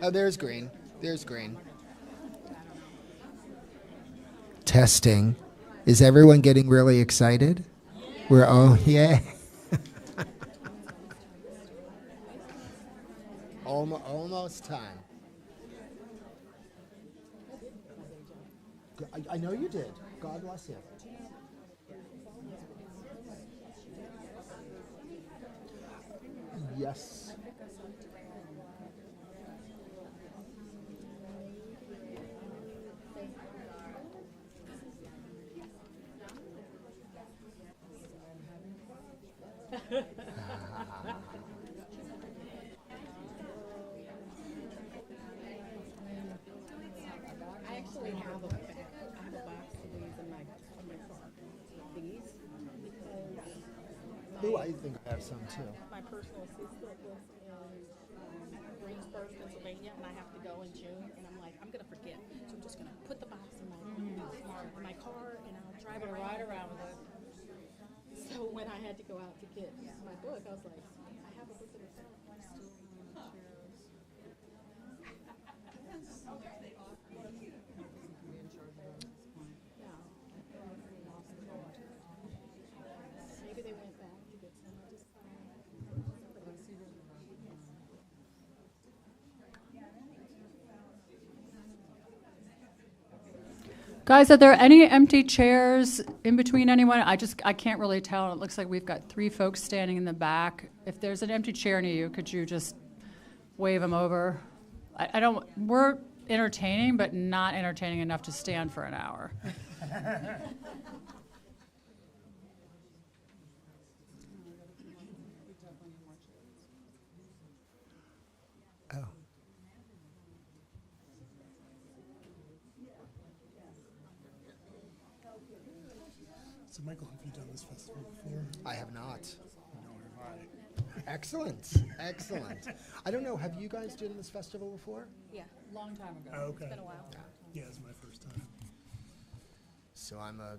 Oh, there's green. There's green. Testing. Is everyone getting really excited? We're all, yeah. Almost time. I know you did. God bless you. Yes. I actually have a box of these in my car. These, because Ooh, I think I have some too. my personal assistant lives in Greensburg, Pennsylvania, and I have to go in June, and I'm like, I'm gonna forget, so I'm just gonna put the box in my car, and I'll drive it right around with it. So when I had to go out to get my book, I was like, I have a book in the car. Maybe they went back to get some. I just Guys, are there any empty chairs in between anyone? I can't really tell. It looks like we've got 3 folks standing in the back. If there's an empty chair near you, could you just wave them over? We're entertaining, but not entertaining enough to stand for an hour. Oh. So, Michael, have you done this festival before? I have not. No, have I. Excellent. Excellent. I don't know, have you guys done this festival before? Yeah, Long time ago. Oh, okay. it's been a while. Yeah, it's my first time. So I'm a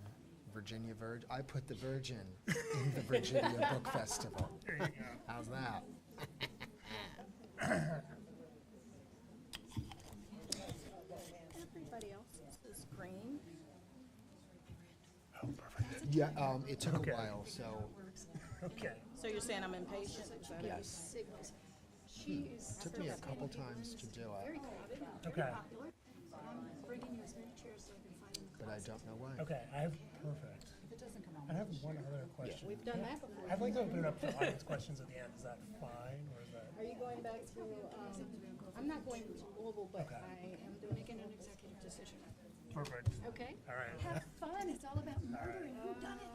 Virginia Virgin. I put the Virgin in the Virginia Book Festival. There you go. How's that? Everybody else is green. Oh, perfect. Yeah, it took Okay. a while, so Okay. So you're saying I'm impatient? Is that it? yes. Took me a couple times to do it, Okay. but I don't know why. Okay. I have perfect. I have one other question. We've done that before. I'd like to open it up for audience questions at the end. Is that fine, or is that? Are you going back to, I'm not going to Louisville, but Okay. I am making an executive decision. Perfect. Okay? All right. Have fun, it's all about murdering, who done it?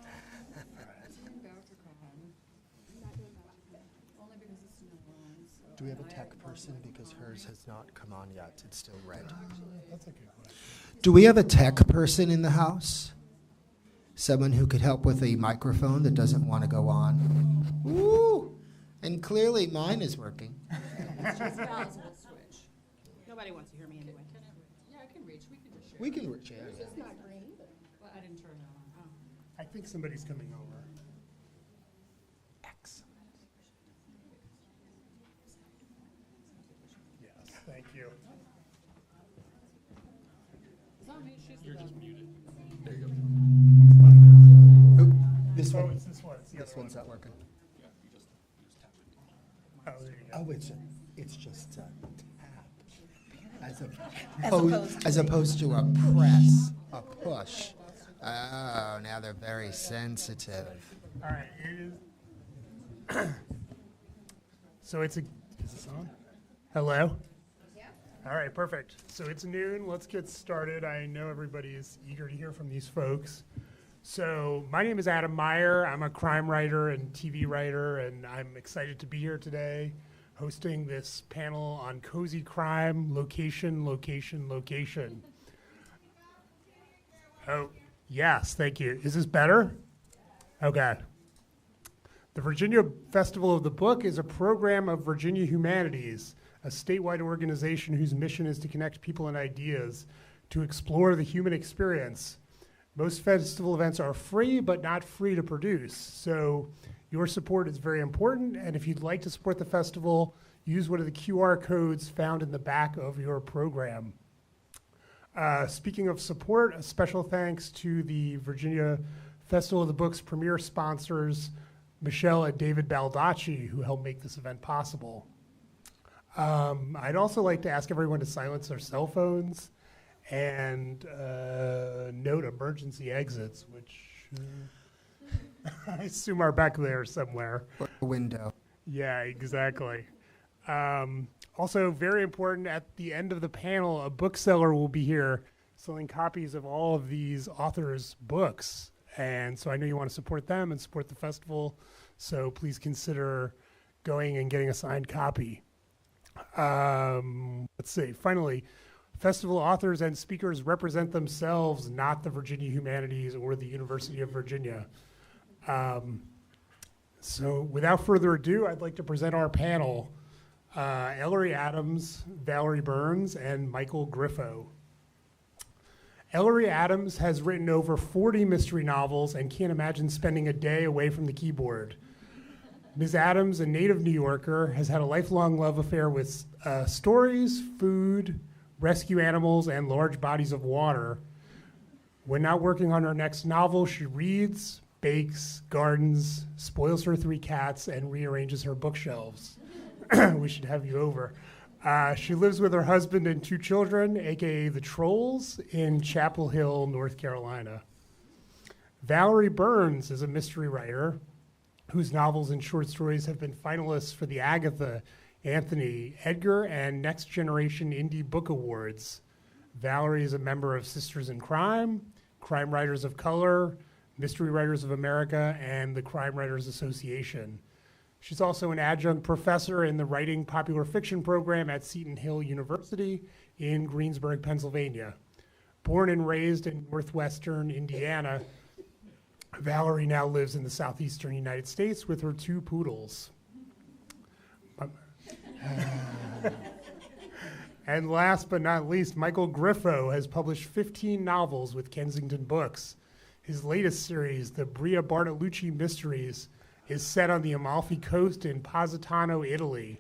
Do we have a tech person? Because hers has not come on yet. It's still red. That's a good question. Do we have a tech person in the house? Someone who could help with a microphone that doesn't want to go on? Woo! And clearly mine is working. Nobody wants to hear me anyway. Yeah, I can reach. We can just share. We can reach out. It's not green either. Well, I didn't turn that on. I think somebody's coming over. Excellent. Yes. Thank you. It's not me. She's You're just muted. There you go. This Oh, one. it's this one. It's the This other one's one. not working. Oh, there you go. Oh, it's just a tap. As Opposed to a press, a push. Oh, now they're very sensitive. All right. It is. So it's a. Is this on? Hello? Yeah. All right, perfect. So it's noon. Let's get started. I know everybody is eager to hear from these folks. So my name is Adam Meyer. I'm a crime writer and TV writer, and I'm excited to be here today hosting this panel on cozy crime, location, location, location. Oh, yes, thank you. Is this better? Okay. The Virginia Festival of the Book is a program of Virginia Humanities, a statewide organization whose mission is to connect people and ideas to explore the human experience. Most festival events are free, but not free to produce. So your support is very important. And if you'd like to support the festival, use one of the QR codes found in the back of your program. Speaking of support, a special thanks to the Virginia Festival of the Book's premier sponsors, Michelle and David Baldacci, who helped make this event possible. I'd also like to ask everyone to silence their cell phones and note emergency exits, which I assume are back there somewhere. Or a window. Yeah, exactly. Also, very important, at the end of the panel, a bookseller will be here selling copies of all of these authors' books. And so I know you want to support them and support the festival, so please consider going and getting a signed copy. Let's see. Finally, festival authors and speakers represent themselves, not the Virginia Humanities or the University of Virginia. So without further ado, I'd like to present our panel. Ellery Adams, Valerie Burns, and Michael Griffo. Ellery Adams has written over 40 mystery novels and can't imagine spending a day away from the keyboard. Ms. Adams, a native New Yorker, has had a lifelong love affair with stories, food, rescue animals, and large bodies of water. When not working on her next novel, she reads, bakes, gardens, spoils her 3 cats, and rearranges her bookshelves. We should have you over. She lives with her husband and 2 children, aka the Trolls, in Chapel Hill, North Carolina. Valerie Burns is a mystery writer whose novels and short stories have been finalists for the Agatha, Anthony, Edgar, and Next Generation Indie Book Awards. Valerie is a member of Sisters in Crime, Crime Writers of Color, Mystery Writers of America, and the Crime Writers Association. She's also an adjunct professor in the Writing Popular Fiction program at Seton Hill University in Greensburg, Pennsylvania. Born and raised in northwestern Indiana, Valerie now lives in the southeastern United States with her 2 poodles. And last but not least, Michael Griffo has published 15 novels with Kensington Books. His latest series, the Bria Bartolucci Mysteries, is set on the Amalfi Coast in Positano, Italy.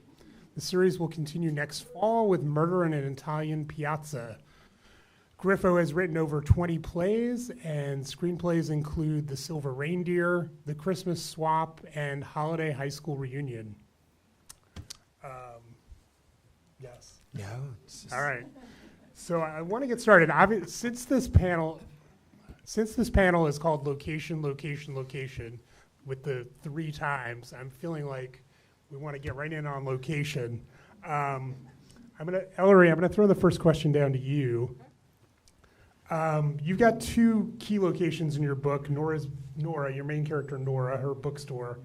The series will continue next fall with Murder in an Italian Piazza. Griffo has written over 20 plays, and screenplays include The Silver Reindeer, The Christmas Swap, and Holiday High School Reunion. Yes. No. It's just All right. So I want to get started. Since this panel is called Location, Location, Location, with the 3 times, I'm feeling like we want to get right in on location. Ellery, I'm gonna throw the first question down to you. You've got 2 key locations in your book. Nora, your main character, Nora, her bookstore.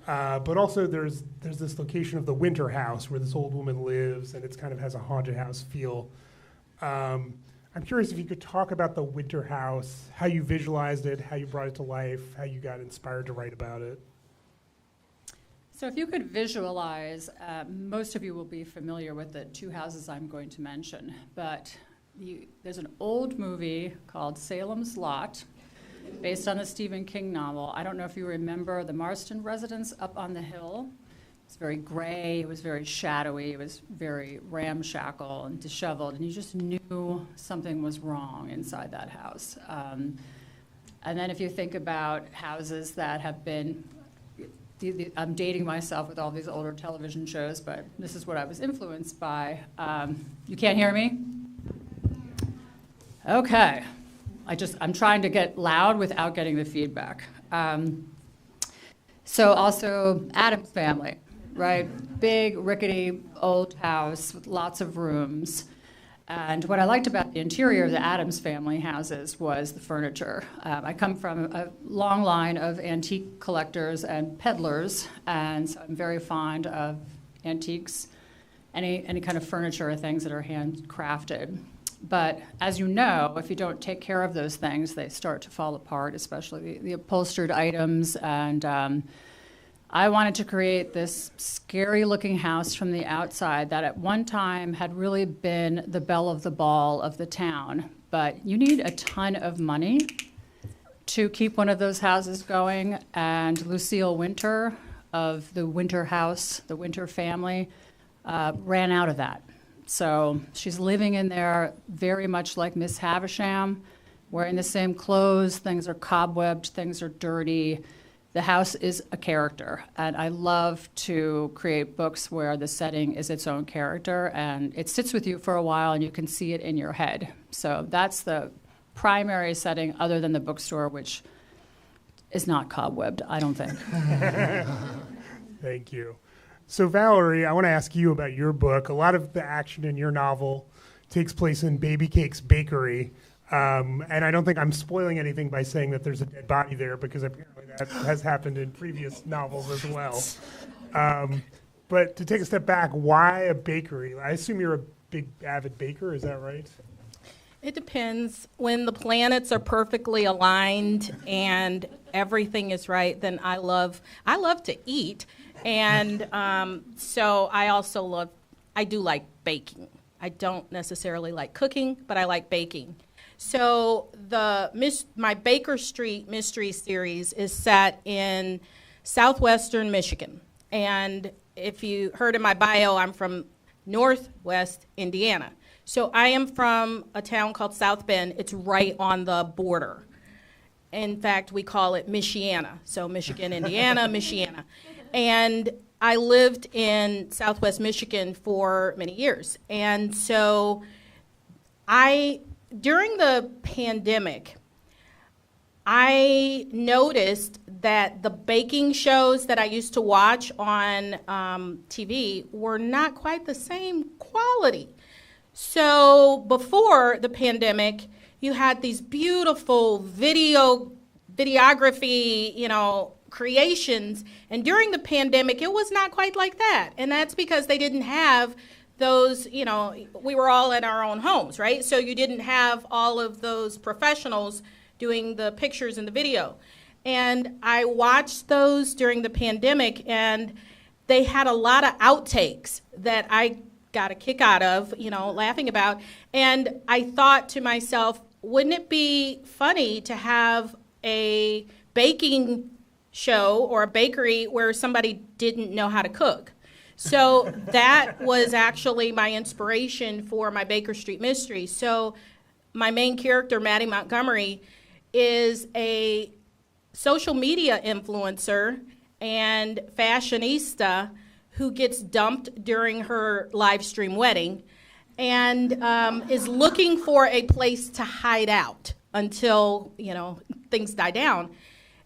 But also there's this location of the Winter House where this old woman lives, and it kind of has a haunted house feel. I'm curious if you could talk about the Winter House, how you visualized it, how you brought it to life, how you got inspired to write about it. So if you could visualize, most of you will be familiar with the 2 houses I'm going to mention, but there's an old movie called Salem's Lot, based on a Stephen King novel. I don't know if you remember the Marston residence up on the hill. It was very gray, it was very shadowy, it was very ramshackle and disheveled, and you just knew something was wrong inside that house. And then if you think about houses that have been, I'm dating myself with all these older television shows, but this is what I was influenced by. You can't hear me? Okay. I'm trying to get loud without getting the feedback. So also Addams Family, right? Big, rickety, old house with lots of rooms. And what I liked about the interior of the Addams Family houses was the furniture. I come from a long line of antique collectors and peddlers, and so I'm very fond of antiques, any kind of furniture or things that are handcrafted. But as you know, if you don't take care of those things, they start to fall apart, especially the upholstered items. And I wanted to create this scary-looking house from the outside that at one time had really been the belle of the ball of the town. But you need a ton of money to keep one of those houses going, and Lucille Winter of the Winter House, the Winter family, ran out of that. So she's living in there very much like Miss Havisham, wearing the same clothes, things are cobwebbed, things are dirty. The house is a character, and I love to create books where the setting is its own character, and it sits with you for a while, and you can see it in your head. So that's the primary setting, other than the bookstore, which is not cobwebbed, I don't think. Thank you. So Valerie, I want to ask you about your book. A lot of the action in your novel takes place in Baby Cake's bakery. And I don't think I'm spoiling anything by saying that there's a dead body there, because apparently that has happened in previous novels as well. But to take a step back, why a bakery? I assume you're a big avid baker, is that right? It depends. When the planets are perfectly aligned and everything is right, then I love to eat. And so I do like baking. I don't necessarily like cooking, but I like baking. So my Baker Street Mystery Series is set in southwestern Michigan. And if you heard in my bio, I'm from northwest Indiana. So I am from a town called South Bend. It's right on the border. In fact, we call it Michiana. So Michigan, Indiana, Michiana. And I lived in southwest Michigan for many years. And so during the pandemic, I noticed that the baking shows that I used to watch on TV were not quite the same quality. So before the pandemic, you had these beautiful videography, creations. And during the pandemic, it was not quite like that. And that's because they didn't have those, we were all in our own homes, right? So you didn't have all of those professionals doing the pictures and the video. And I watched those during the pandemic, and they had a lot of outtakes that I got a kick out of, laughing about. And I thought to myself, wouldn't it be funny to have a baking show or a bakery where somebody didn't know how to cook? So that was actually my inspiration for my Baker Street Mystery. So my main character, Maddie Montgomery, is a social media influencer and fashionista who gets dumped during her live stream wedding and is looking for a place to hide out until, things die down.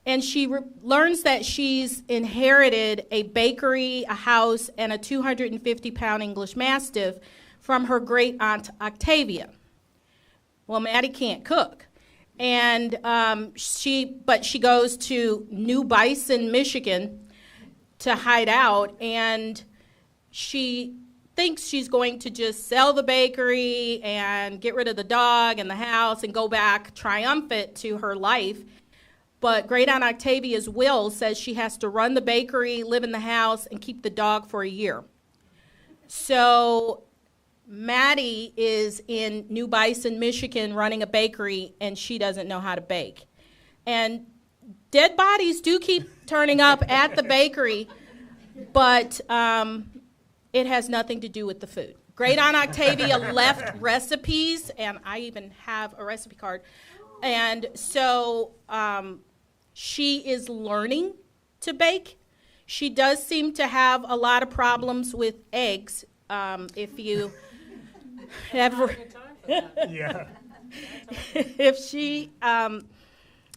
And she learns that she's inherited a bakery, a house, and a 250-pound English Mastiff from her great-aunt Octavia. Well, Maddie can't cook. And she goes to New Bison, Michigan to hide out, and she thinks she's going to just sell the bakery and get rid of the dog and the house and go back triumphant to her life. But Great Aunt Octavia's will says she has to run the bakery, live in the house, and keep the dog for a year. So Maddie is in New Bison, Michigan, running a bakery, and she doesn't know how to bake. And dead bodies do keep turning up at the bakery, but it has nothing to do with the food. Great Aunt Octavia left recipes, and I even have a recipe card. And so she is learning to bake. She does seem to have a lot of problems with eggs. If you ever, Yeah.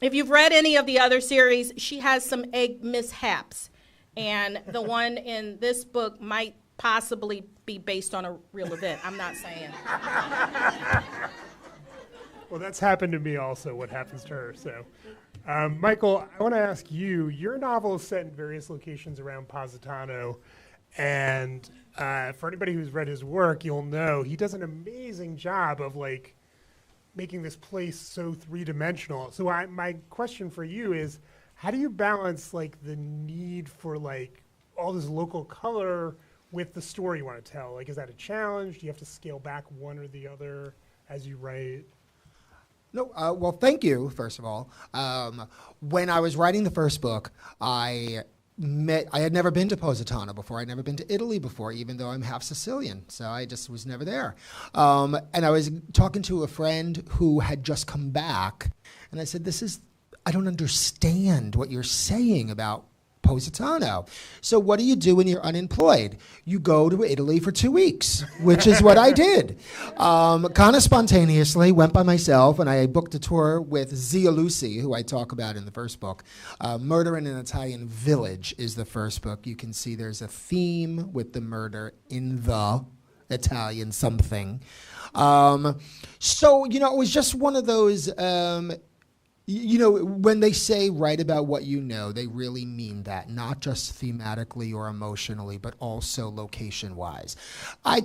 if you've read any of the other series, she has some egg mishaps. And the one in this book might possibly be based on a real event. I'm not saying. Well, that's happened to me also, what happens to her. So, Michael, I want to ask you, your novel is set in various locations around Positano. And for anybody who's read his work, you'll know he does an amazing job of making this place so three-dimensional. So my question for you is, how do you balance the need for all this local color with the story you want to tell? Is that a challenge? Do you have to scale back one or the other as you write? No, well, thank you, first of all. When I was writing the first book, I had never been to Positano before. I'd never been to Italy before, even though I'm half Sicilian. So I just was never there. And I was talking to a friend who had just come back, and I said, I don't understand what you're saying about Positano. So what do you do when you're unemployed? You go to Italy for 2 weeks, which is what I did. Kind of spontaneously, went by myself, and I booked a tour with Zia Lucy, who I talk about in the first book. Murder in an Italian Village is the first book. You can see there's a theme with the murder in the Italian something. So, it was just one of those... when they say write about what you know, they really mean that, not just thematically or emotionally, but also location-wise. I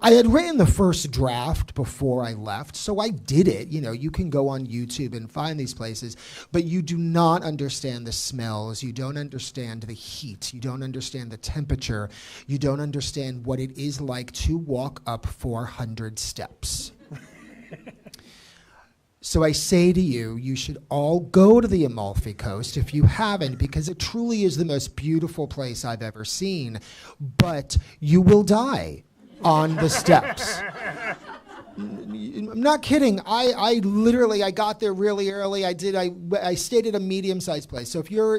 had written the first draft before I left, so I did it. You can go on YouTube and find these places, but you do not understand the smells. You don't understand the heat. You don't understand the temperature. You don't understand what it is like to walk up 400 steps. So I say to you, you should all go to the Amalfi Coast if you haven't, because it truly is the most beautiful place I've ever seen. But you will die on the steps. I'm not kidding. I literally got there really early. I stayed at a medium-sized place. So if you're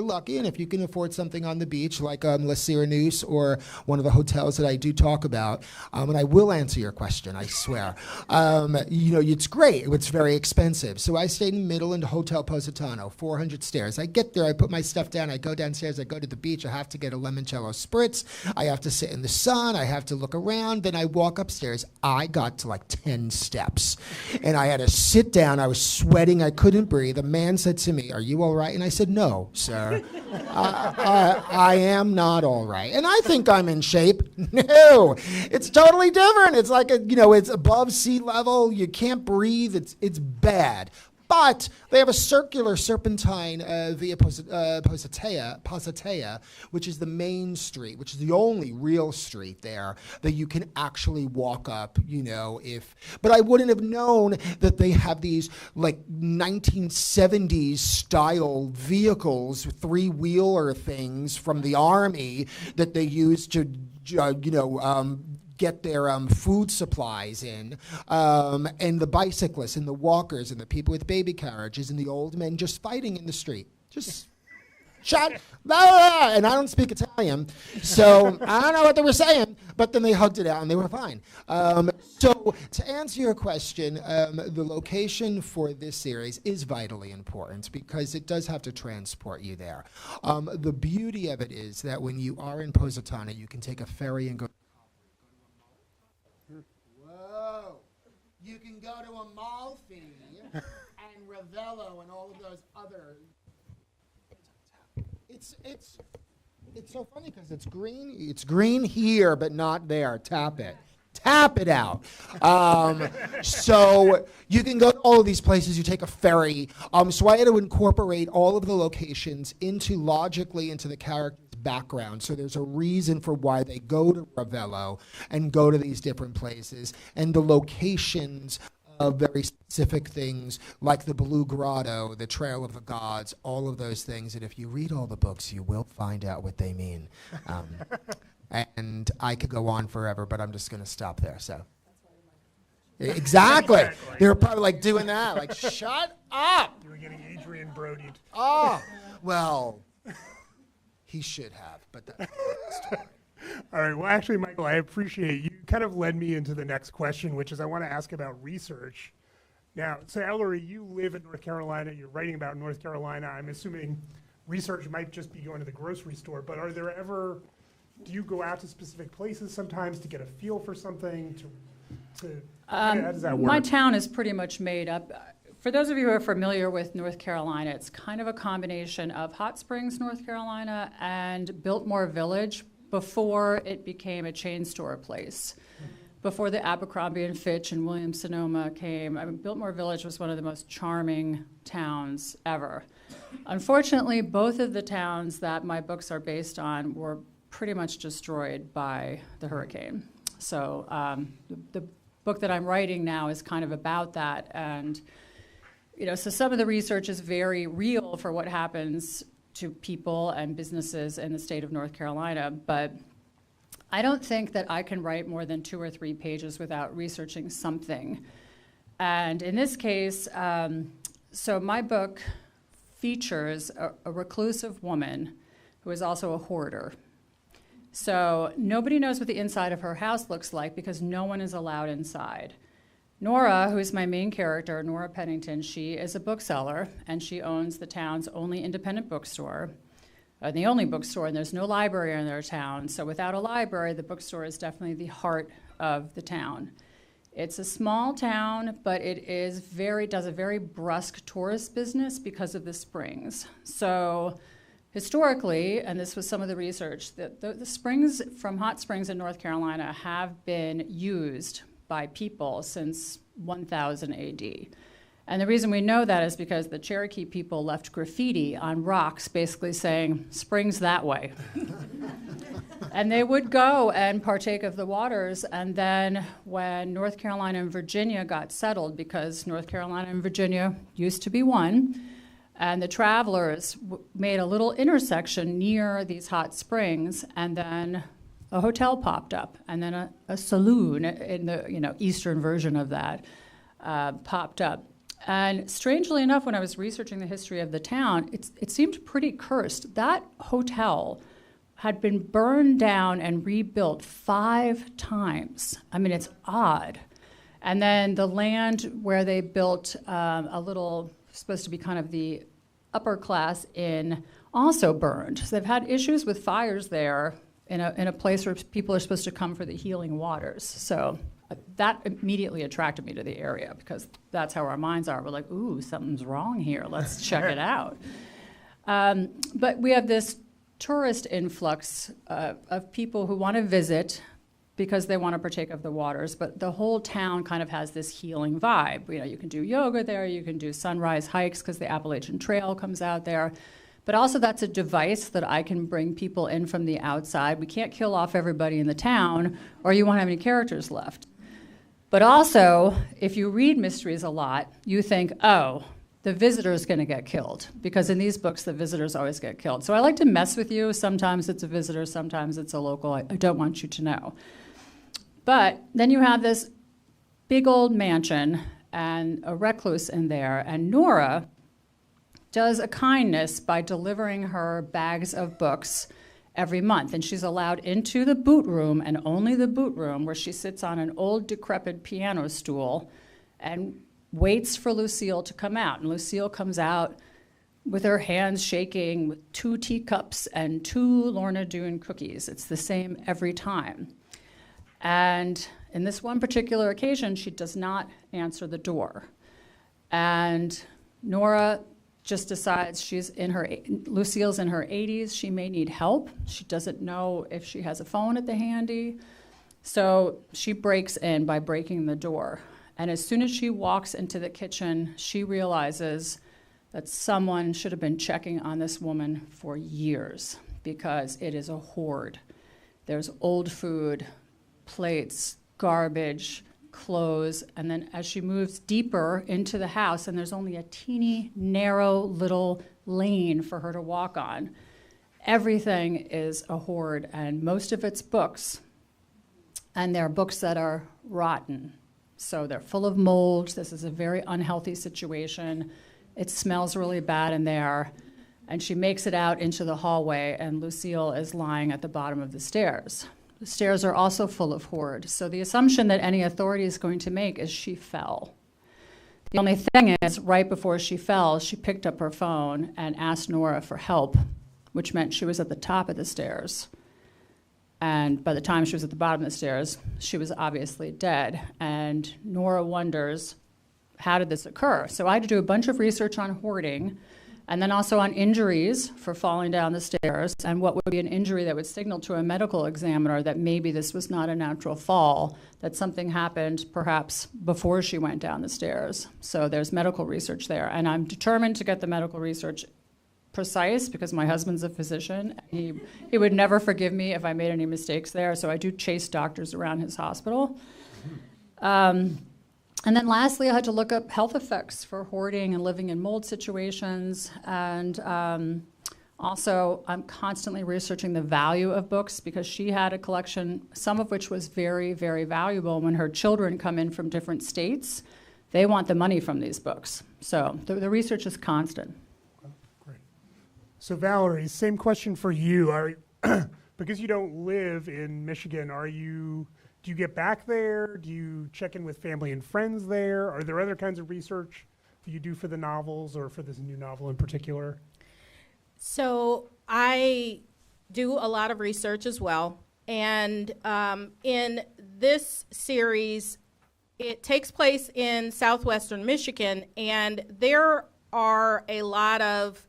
lucky and if you can afford something on the beach like La Cyrenus or one of the hotels that I do talk about, and I will answer your question, I swear. It's great. It's very expensive. So I stayed in the middle in the Hotel Positano, 400 stairs. I get there, I put my stuff down, I go downstairs, I go to the beach, I have to get a limoncello spritz, I have to sit in the sun, I have to look around, then I walk upstairs. I got to like 10 steps. And I had to sit down. I was sweating. I couldn't breathe. A man said to me, "Are you all right?" And I said, "No, sir. I am not all right." And I think I'm in shape. No, it's totally different. It's like, it's above sea level. You can't breathe. It's bad. But they have a circular serpentine via Positano, which is the main street, which is the only real street there that you can actually walk up, But I wouldn't have known that they have these, 1970s style vehicles, three-wheeler things from the Army that they use to, get their food supplies in, and the bicyclists and the walkers and the people with baby carriages and the old men just fighting in the street. Just shut, blah, blah, and I don't speak Italian, so I don't know what they were saying, but then they hugged it out and they were fine. So to answer your question, the location for this series is vitally important because it does have to transport you there. The beauty of it is that when you are in Positano, you can take a ferry and go. You can go to Amalfi and Ravello and all of those other. It's so funny because it's green. It's green here, but not there. Tap it. Tap it out. So you can go to all of these places. You take a ferry. So I had to incorporate all of the locations logically into the character's background. So there's a reason for why they go to Ravello and go to these different places. And the locations of very specific things like the Blue Grotto, the Trail of the Gods, all of those things. And if you read all the books, you will find out what they mean. And I could go on forever, but I'm just going to stop there. So, exactly. They were probably doing that, shut up. You were getting Adrian Brody. Oh, well, he should have, but that's another story. All right. Well, actually, Michael, I appreciate you kind of led me into the next question, which is I want to ask about research. Now, so Ellery, you live in North Carolina. You're writing about North Carolina. I'm assuming research might just be going to the grocery store, but do you go out to specific places sometimes to get a feel for something? How does that work? My town is pretty much made up. For those of you who are familiar with North Carolina, it's kind of a combination of Hot Springs, North Carolina, and Biltmore Village before it became a chain store place. Before the Abercrombie and Fitch and Williams-Sonoma came, Biltmore Village was one of the most charming towns ever. Unfortunately, both of the towns that my books are based on were pretty much destroyed by the hurricane. So the book that I'm writing now is kind of about that, and so some of the research is very real for what happens to people and businesses in the state of North Carolina, but I don't think that I can write more than 2 or 3 pages without researching something. And in this case, so my book features a reclusive woman who is also a hoarder. So nobody knows what the inside of her house looks like because no one is allowed inside. Nora, who is my main character, Nora Pennington, she is a bookseller, and she owns the town's only independent bookstore, the only bookstore, and there's no library in their town. So without a library, the bookstore is definitely the heart of the town. It's a small town, but it does a very brusque tourist business because of the springs. So historically, and this was some of the research, the springs from hot springs in North Carolina have been used by people since 1000 AD. And the reason we know that is because the Cherokee people left graffiti on rocks basically saying, springs that way. And they would go and partake of the waters, and then when North Carolina and Virginia got settled, because North Carolina and Virginia used to be one, and the travelers made a little intersection near these hot springs, and then a hotel popped up, and then a saloon in the eastern version of that popped up. And strangely enough, when I was researching the history of the town, it seemed pretty cursed. That hotel had been burned down and rebuilt 5 times. I mean, it's odd. And then the land where they built a little, supposed to be kind of the upper class inn, also burned. So they've had issues with fires there in a place where people are supposed to come for the healing waters. So that immediately attracted me to the area because that's how our minds are. We're like, ooh, something's wrong here. Let's check it out. But we have this tourist influx of people who want to visit because they want to partake of the waters, but the whole town kind of has this healing vibe. You can do yoga there, you can do sunrise hikes because the Appalachian Trail comes out there. But also that's a device that I can bring people in from the outside. We can't kill off everybody in the town or you won't have any characters left. But also, if you read mysteries a lot, you think, oh, the visitor is going to get killed. Because in these books, the visitors always get killed. So I like to mess with you. Sometimes it's a visitor, sometimes it's a local. I don't want you to know. But then you have this big old mansion and a recluse in there. And Nora does a kindness by delivering her bags of books every month. And she's allowed into the boot room, and only the boot room, where she sits on an old decrepit piano stool and waits for Lucille to come out. And Lucille comes out with her hands shaking with 2 teacups and 2 Lorna Doone cookies. It's the same every time. And in this one particular occasion, she does not answer the door. And Nora just decides Lucille's in her 80s, she may need help. She doesn't know if she has a phone at the handy. So she breaks in by breaking the door. And as soon as she walks into the kitchen, she realizes that someone should have been checking on this woman for years because it is a hoard. There's old food, plates, garbage, clothes, and then as she moves deeper into the house, and there's only a teeny, narrow little lane for her to walk on, everything is a hoard, and most of it's books. And they're books that are rotten. So they're full of mold. This is a very unhealthy situation. It smells really bad in there. And she makes it out into the hallway, and Lucille is lying at the bottom of the stairs. The stairs are also full of hoard. So the assumption that any authority is going to make is she fell. The only thing is, right before she fell, she picked up her phone and asked Nora for help, which meant she was at the top of the stairs. And by the time she was at the bottom of the stairs, she was obviously dead. And Nora wonders, how did this occur? So I had to do a bunch of research on hoarding, and then also on injuries for falling down the stairs, and what would be an injury that would signal to a medical examiner that maybe this was not a natural fall, that something happened perhaps before she went down the stairs. So there's medical research there, and I'm determined to get the medical research precise because my husband's a physician. He would never forgive me if I made any mistakes there, so I do chase doctors around his hospital. And then lastly, I had to look up health effects for hoarding and living in mold situations. And also, I'm constantly researching the value of books because she had a collection, some of which was very, very valuable. When her children come in from different states, they want the money from these books. So the research is constant. Great. So Valerie, same question for you. Because you don't live in Michigan, do you get back there? Do you check in with family and friends there? Are there other kinds of research that you do for the novels or for this new novel in particular? So I do a lot of research as well. And in this series, it takes place in southwestern Michigan, and there are a lot of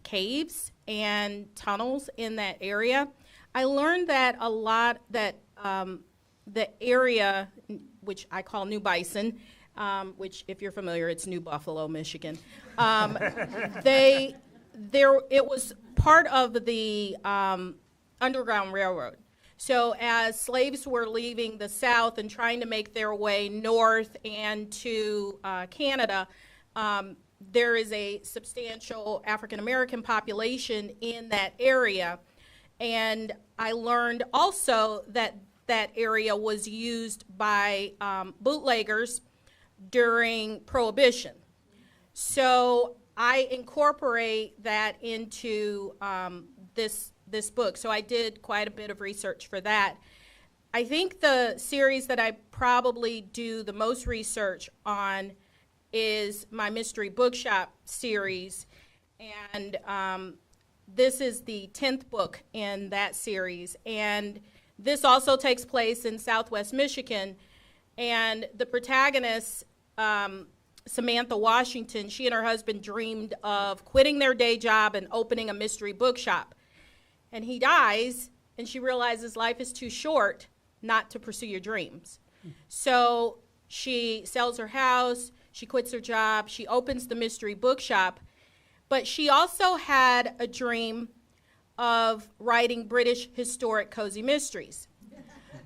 caves and tunnels in that area. I learned that the area, which I call New Bison, which if you're familiar, it's New Buffalo, Michigan. It was part of the Underground Railroad. So as slaves were leaving the South and trying to make their way north and to Canada, there is a substantial African American population in that area. And I learned also that that area was used by bootleggers during Prohibition. So I incorporate that into this book. So I did quite a bit of research for that. I think the series that I probably do the most research on is my Mystery Bookshop series. And this is the 10th book in that series. And this also takes place in Southwest Michigan. And the protagonist, Samantha Washington, she and her husband dreamed of quitting their day job and opening a mystery bookshop. And he dies, and she realizes life is too short not to pursue your dreams. So she sells her house, she quits her job, she opens the mystery bookshop, but she also had a dream of writing British historic cozy mysteries.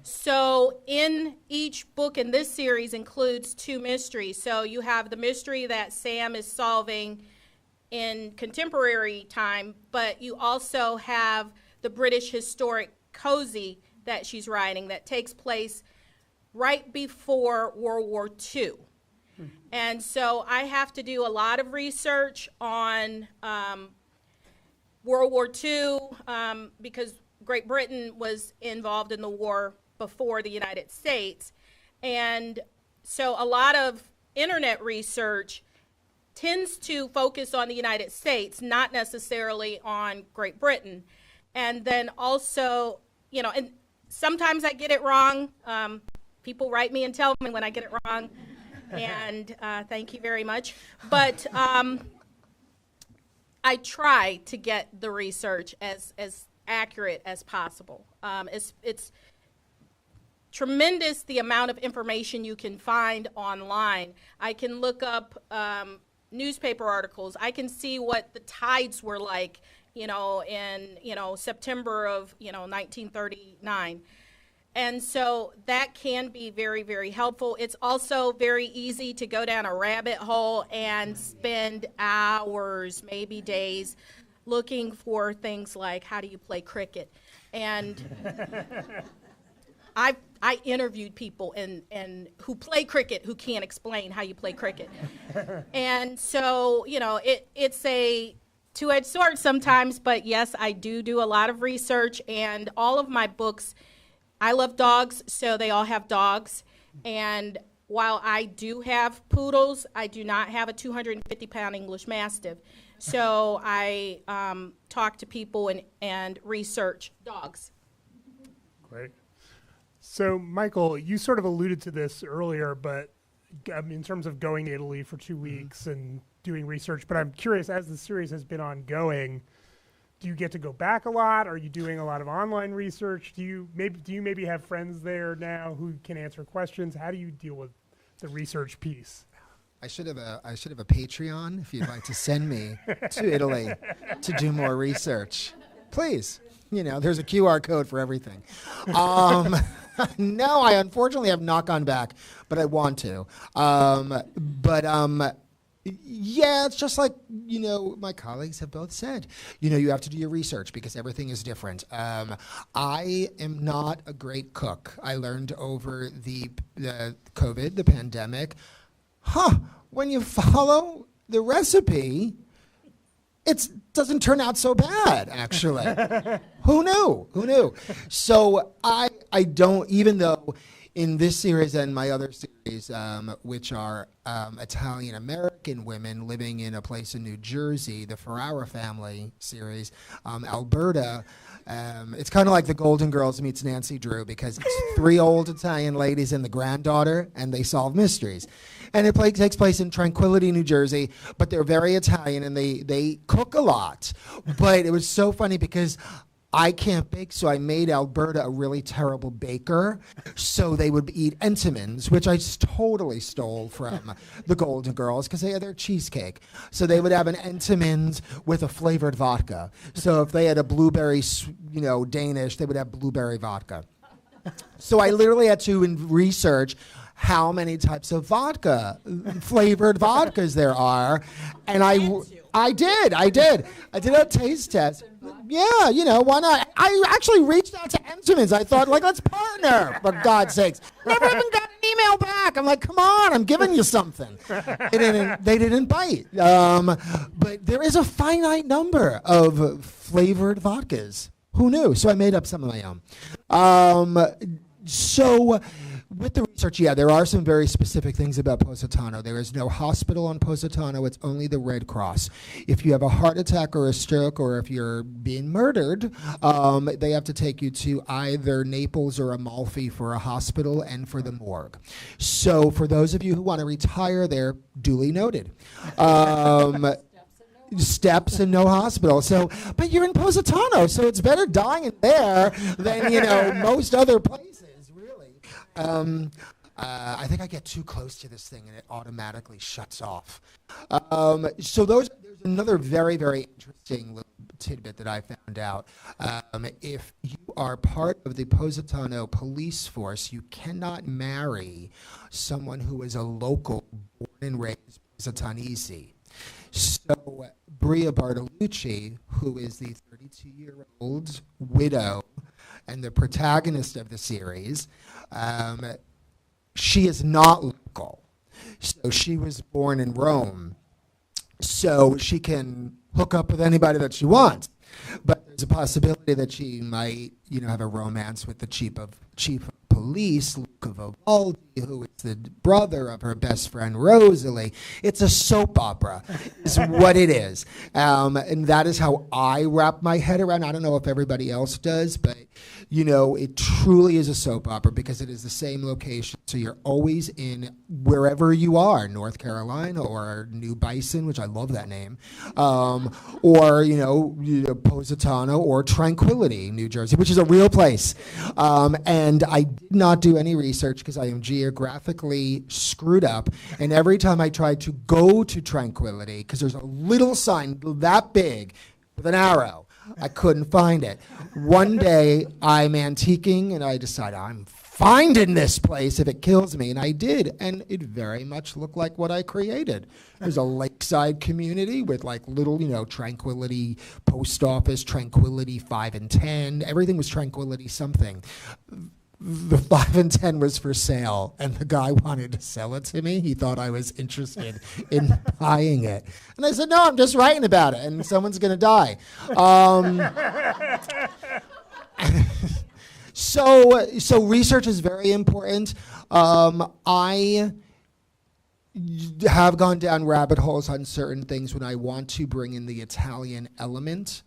So in each book in this series includes 2 mysteries. So you have the mystery that Sam is solving in contemporary time, but you also have the British historic cozy that she's writing that takes place right before World War II. And so I have to do a lot of research on World War II because Great Britain was involved in the war before the United States. And so a lot of internet research tends to focus on the United States, not necessarily on Great Britain. And then also, you know, and sometimes I get it wrong. People write me and tell me when I get it wrong. And thank you very much. But I try to get the research as accurate as possible. It's tremendous the amount of information you can find online. I can look up newspaper articles. I can see what the tides were like, you know, in, you know, September of, you know, 1939. And so that can be very, very helpful. It's also very easy to go down a rabbit hole and spend hours, maybe days, looking for things like how do you play cricket. And I interviewed people and who play cricket who can't explain how you play cricket. And so, you know, it's a two-edged sword sometimes, but yes, I do a lot of research, and all of my books, I love dogs, so they all have dogs. And while I do have poodles, I do not have a 250-pound English Mastiff. So I talk to people and research dogs. Great. So, Michael, you sort of alluded to this earlier, but in terms of going to Italy for 2 weeks and doing research, but I'm curious, as the series has been ongoing, do you get to go back a lot? Are you doing a lot of online research? Do you maybe have friends there now who can answer questions? How do you deal with the research piece? I should have a Patreon if you'd like to send me to Italy to do more research. Please. There's a QR code for everything. No, I unfortunately have not gone back, but I want to. Yeah, it's just like, my colleagues have both said, you have to do your research because everything is different. I am not a great cook. I learned over the COVID, the pandemic, when you follow the recipe, it doesn't turn out so bad, actually. Who knew? So I don't, even though in this series and my other series, which are Italian-American women living in a place in New Jersey, the Ferrara family series, Alberta, it's kind of like the Golden Girls meets Nancy Drew because it's 3 old Italian ladies and the granddaughter, and they solve mysteries. And it takes place in Tranquility, New Jersey, but they're very Italian and they cook a lot. But it was so funny because I can't bake, so I made Alberta a really terrible baker. So they would eat Entenmann's, which I totally stole from the Golden Girls because they had their cheesecake. So they would have an Entenmann's with a flavored vodka. So if they had a blueberry, Danish, they would have blueberry vodka. So I literally had to research how many types of vodka, flavored vodkas there are. And I did a taste test. Yeah, why not? I actually reached out to Entenmann's. I thought, let's partner, for God's sakes. Never even got an email back. I'm like, come on, I'm giving you something. They didn't bite. But there is a finite number of flavored vodkas. Who knew? So I made up some of my own. So with the research, there are some very specific things about Positano. There is no hospital on Positano. It's only the Red Cross. If you have a heart attack or a stroke or if you're being murdered, they have to take you to either Naples or Amalfi for a hospital and for the morgue. So for those of you who want to retire, they're duly noted. Steps and no hospital. But you're in Positano, so it's better dying there than, most other places. I think I get too close to this thing and it automatically shuts off. So there's another very, very interesting little tidbit that I found out. If you are part of the Positano police force, you cannot marry someone who is a local, born and raised Positanese. So Bria Bartolucci, who is the 32-year-old widow and the protagonist of the series, she is not local. So she was born in Rome. So she can hook up with anybody that she wants. But there's a possibility that she might, have a romance with the chief of police, Luca Vivaldi, who is the brother of her best friend Rosalie. It's a soap opera, is what it is. And that is how I wrap my head around. I don't know if everybody else does, but, it truly is a soap opera because it is the same location. So you're always in wherever you are, North Carolina or New Bison, which I love that name, or, Positano or Tranquility, New Jersey, which is a real place. And I did not do any research because I am geographically screwed up. And every time I tried to go to Tranquility, because there's a little sign that big with an arrow, I couldn't find it. One day I'm antiquing and I decide I'm finding this place if it kills me. And I did. And it very much looked like what I created. There's a lakeside community with little, Tranquility post office, Tranquility 5 and 10. Everything was Tranquility something. The 5 and 10 was for sale, and the guy wanted to sell it to me. He thought I was interested in buying it. And I said, no, I'm just writing about it, and someone's going to die. So research is very important. I have gone down rabbit holes on certain things when I want to bring in the Italian element,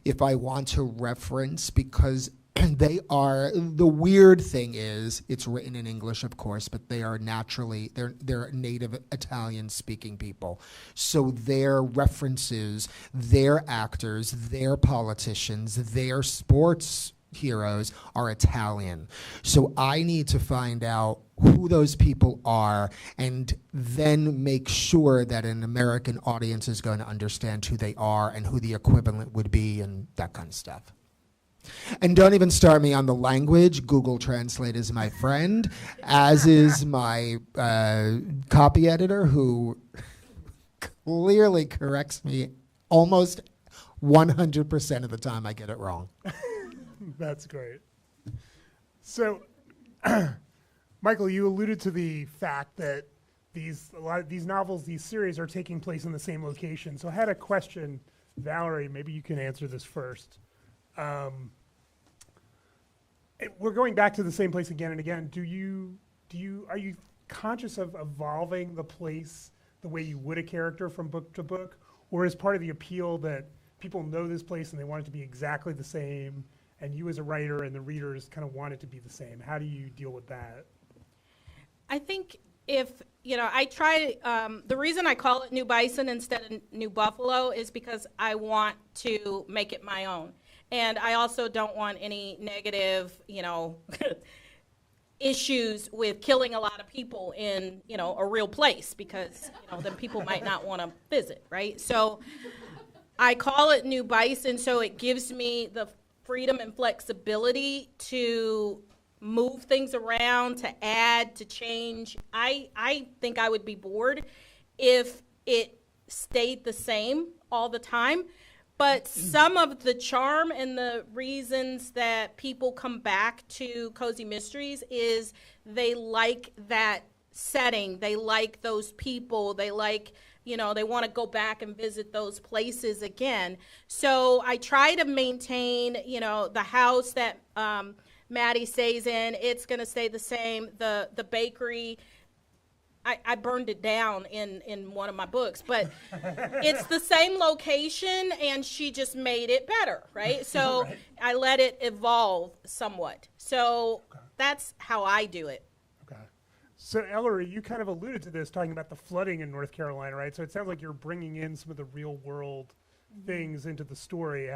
if I want to reference, because they are, the weird thing is, it's written in English, of course, but they are naturally, they're native Italian-speaking people. So their references, their actors, their politicians, their sports, heroes are Italian. So I need to find out who those people are and then make sure that an American audience is going to understand who they are and who the equivalent would be and that kind of stuff. And don't even start me on the language. Google Translate is my friend, as is my copy editor, who clearly corrects me almost 100% of the time I get it wrong. That's great. So, Michael, you alluded to the fact that a lot of these novels, these series are taking place in the same location. So I had a question, Valerie, maybe you can answer this first. We're going back to the same place again and again. Are you conscious of evolving the place the way you would a character from book to book? Or is part of the appeal that people know this place and they want it to be exactly the same, and you as a writer and the readers kind of want it to be the same? How do you deal with that? I think I try, the reason I call it New Bison instead of New Buffalo is because I want to make it my own. And I also don't want any negative, issues with killing a lot of people in, a real place, because, then people might not want to visit, right? So I call it New Bison, so it gives me the freedom and flexibility to move things around, to add, to change. I think I would be bored if it stayed the same all the time. But some of the charm and the reasons that people come back to Cozy Mysteries is they like that setting. They like those people. They like, they want to go back and visit those places again. So I try to maintain, the house that Maddie stays in. It's going to stay the same. The bakery, I burned it down in one of my books, but it's the same location, and she just made it better, right? So right. I let it evolve somewhat. So that's how I do it. Okay. So Ellery, you kind of alluded to this, talking about the flooding in North Carolina, right? So it sounds like you're bringing in some of the real world things into the story.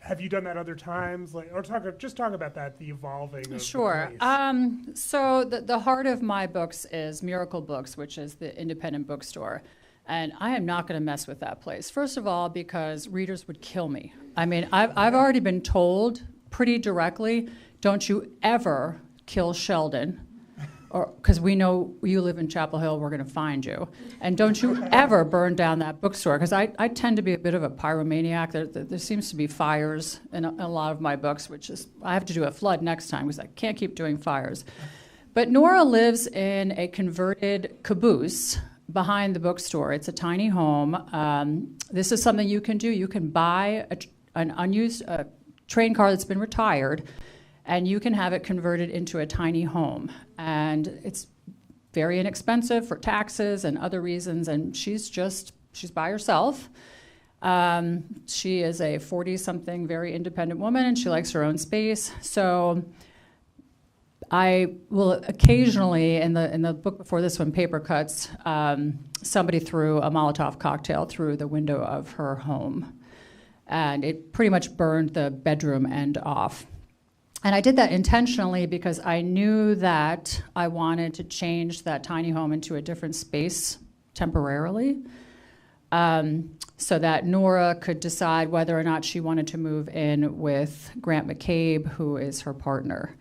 Have you done that other times? Or talk about that, the evolving of Sure. the place. So the heart of my books is Miracle Books, which is the independent bookstore. And I am not going to mess with that place. First of all, because readers would kill me. I mean, I've already been told pretty directly, don't you ever kill Sheldon, because we know you live in Chapel Hill, we're going to find you. And don't you ever burn down that bookstore, because I tend to be a bit of a pyromaniac. There seems to be fires in a lot of my books, which is, I have to do a flood next time, because I can't keep doing fires. But Nora lives in a converted caboose behind the bookstore. It's a tiny home. This is something you can do. You can buy an unused train car that's been retired, and you can have it converted into a tiny home. And it's very inexpensive for taxes and other reasons, and she's by herself. She is a 40-something, very independent woman, and she likes her own space. So I will occasionally, in the book before this one, Paper Cuts, somebody threw a Molotov cocktail through the window of her home, and it pretty much burned the bedroom end off. And I did that intentionally because I knew that I wanted to change that tiny home into a different space temporarily, so that Nora could decide whether or not she wanted to move in with Grant McCabe, who is her partner.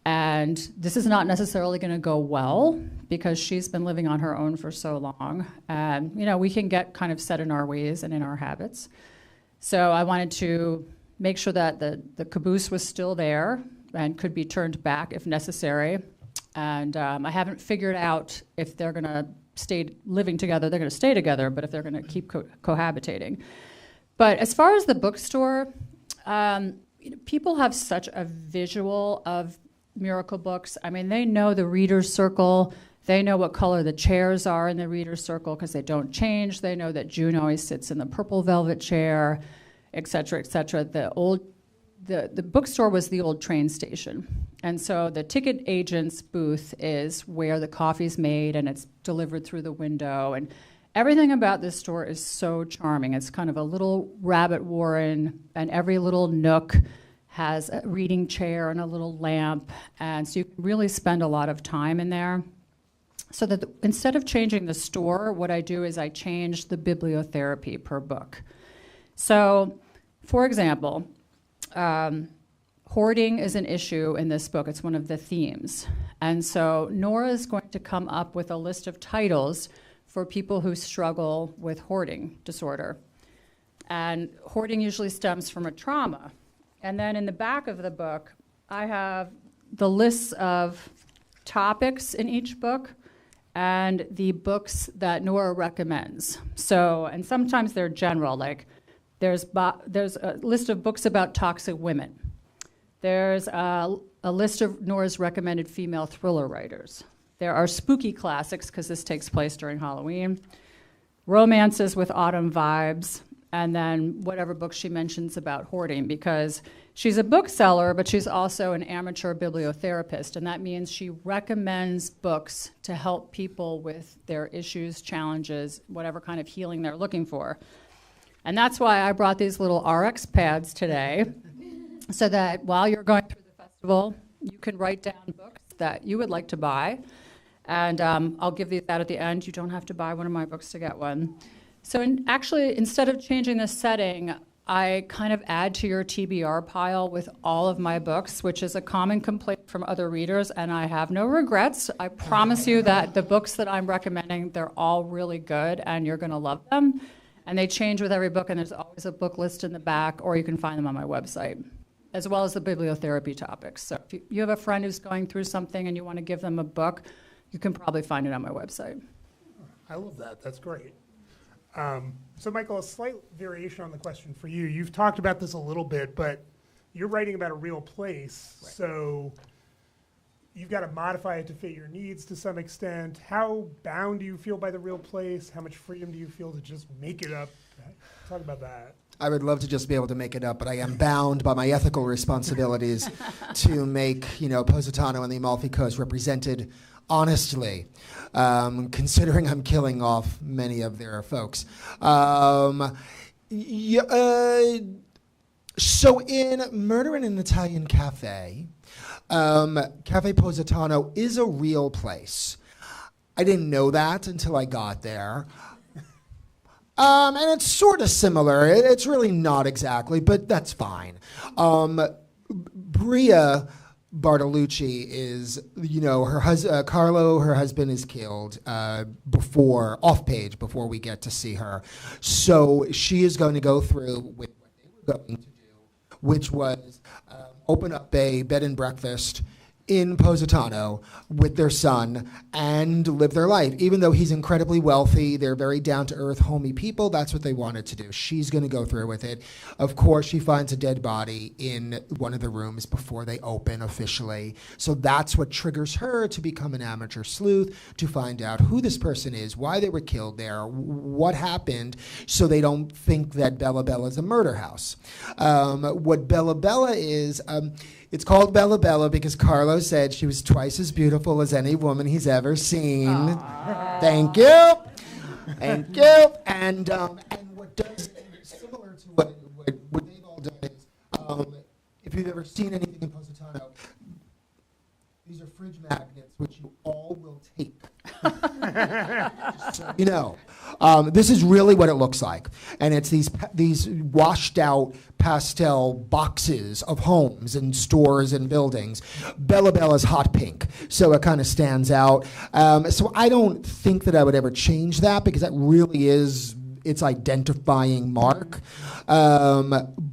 And this is not necessarily going to go well because she's been living on her own for so long. And, we can get kind of set in our ways and in our habits. So I wanted to make sure that the caboose was still there and could be turned back if necessary. And I haven't figured out if they're going to stay living together. They're going to stay together, but if they're going to keep cohabitating. But as far as the bookstore, people have such a visual of Miracle Books. I mean, they know the reader's circle. They know what color the chairs are in the reader's circle because they don't change. They know that June always sits in the purple velvet chair, et cetera, et cetera. The bookstore was the old train station. And so the ticket agent's booth is where the coffee's made and it's delivered through the window. And everything about this store is so charming. It's kind of a little rabbit warren, and every little nook has a reading chair and a little lamp, and so you can really spend a lot of time in there. So that instead of changing the store, what I do is I change the bibliotherapy per book. So, for example, hoarding is an issue in this book. It's one of the themes. And so Nora is going to come up with a list of titles for people who struggle with hoarding disorder. And hoarding usually stems from a trauma. And then in the back of the book, I have the lists of topics in each book and the books that Nora recommends. So, and sometimes they're general, like there's a list of books about toxic women. There's a list of Nora's recommended female thriller writers. There are spooky classics, because this takes place during Halloween, romances with autumn vibes, and then whatever book she mentions about hoarding, because she's a bookseller, but she's also an amateur bibliotherapist, and that means she recommends books to help people with their issues, challenges, whatever kind of healing they're looking for. And that's why I brought these little RX pads today, so that while you're going through the festival, you can write down books that you would like to buy. And I'll give you that at the end. You don't have to buy one of my books to get one. So actually, instead of changing the setting, I kind of add to your TBR pile with all of my books, which is a common complaint from other readers, and I have no regrets. I promise you that the books that I'm recommending, they're all really good, and you're going to love them. And they change with every book, and there's always a book list in the back, or you can find them on my website, as well as the bibliotherapy topics. So if you have a friend who's going through something and you want to give them a book, you can probably find it on my website. I love that. That's great. So Michael, a slight variation on the question for you. You've talked about this a little bit, but you're writing about a real place, right. So you've got to modify it to fit your needs to some extent. How bound do you feel by the real place? How much freedom do you feel to just make it up? Talk about that. I would love to just be able to make it up, but I am bound by my ethical responsibilities to make, Positano and the Amalfi Coast represented honestly, considering I'm killing off many of their folks. So in Murder in an Italian Cafe, Cafe Positano is a real place. I didn't know that until I got there. And it's sort of similar. It's really not exactly, but that's fine. Bria Bartolucci is, her Carlo, her husband, is killed off page before we get to see her. So she is going to go through with what they were going to do, which was open up a bed and breakfast in Positano with their son and live their life. Even though he's incredibly wealthy, they're very down-to-earth, homey people, that's what they wanted to do. She's going to go through with it. Of course, she finds a dead body in one of the rooms before they open officially. So that's what triggers her to become an amateur sleuth, to find out who this person is, why they were killed there, what happened, so they don't think that Bella Bella is a murder house. What Bella Bella is... it's called Bella Bella because Carlo said she was twice as beautiful as any woman he's ever seen. Aww. Thank you. Thank you. And what does, similar to what they've all done is, if you've ever seen anything in Positano, these are fridge magnets, which you all will take. So, this is really what it looks like. And it's these washed out pastel boxes of homes and stores and buildings. Bella Bella's hot pink, so it kind of stands out. So I don't think that I would ever change that because that really is its identifying mark.